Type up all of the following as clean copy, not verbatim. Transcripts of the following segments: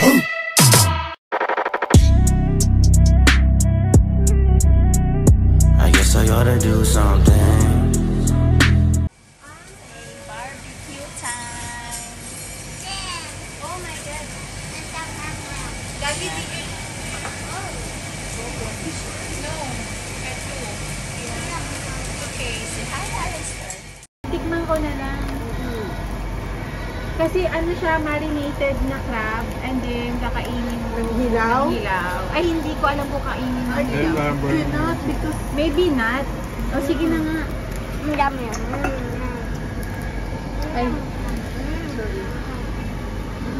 I guess I ought to do something. Barbecue time. Oh my God. Gagi, no. Okay, say hi, Alistair. Tikman ko na lang. Kasi ano siya, marinated na crab and then kakainin mo Hilaw? hilaw. Ay, hindi ko alam kung kainin ng hilaw. Cannot because Maybe not. O sige na nga. Ang dami yan. Ay, sorry.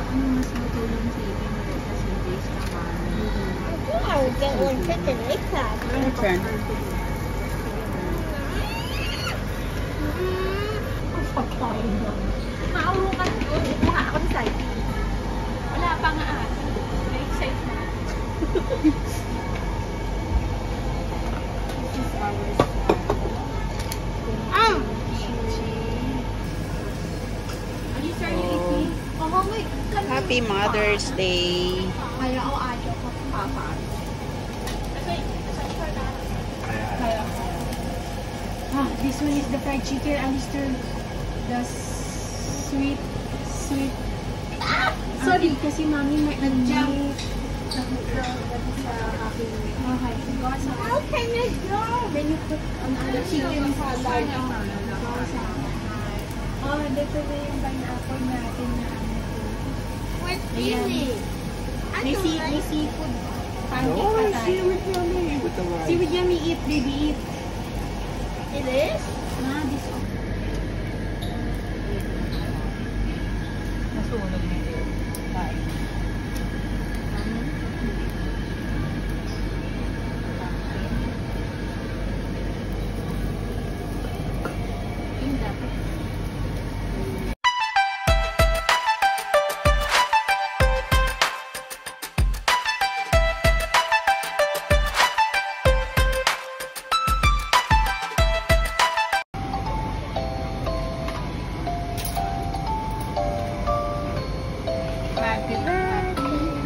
Ano mas matulong sa ibig mo kasi based naman. I would get one chicken egg crab. Turn. Mauro ka na doon. Kuha ako ng side. Wala pa nga ata. Na-excite na. This is our Are you sure you eat me? Oh, my God. Happy Mother's Day. Kaya ako adyo ko. Papa. Kaya. This one is the fried chicken. Alistair. The sweet. Sorry, kasi mami may nag-jump. How can it go? Then you put the chicken salad. Oh, dito na yung pineapple natin na ano. What's Ayan. easy? May seafood. Pancake pa tayo. Seaweed yummy, eat, baby, eat. It is? This one. Nasunog na yun. Bye.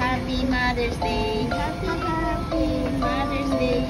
Happy Mother's Day. Happy Mother's Day.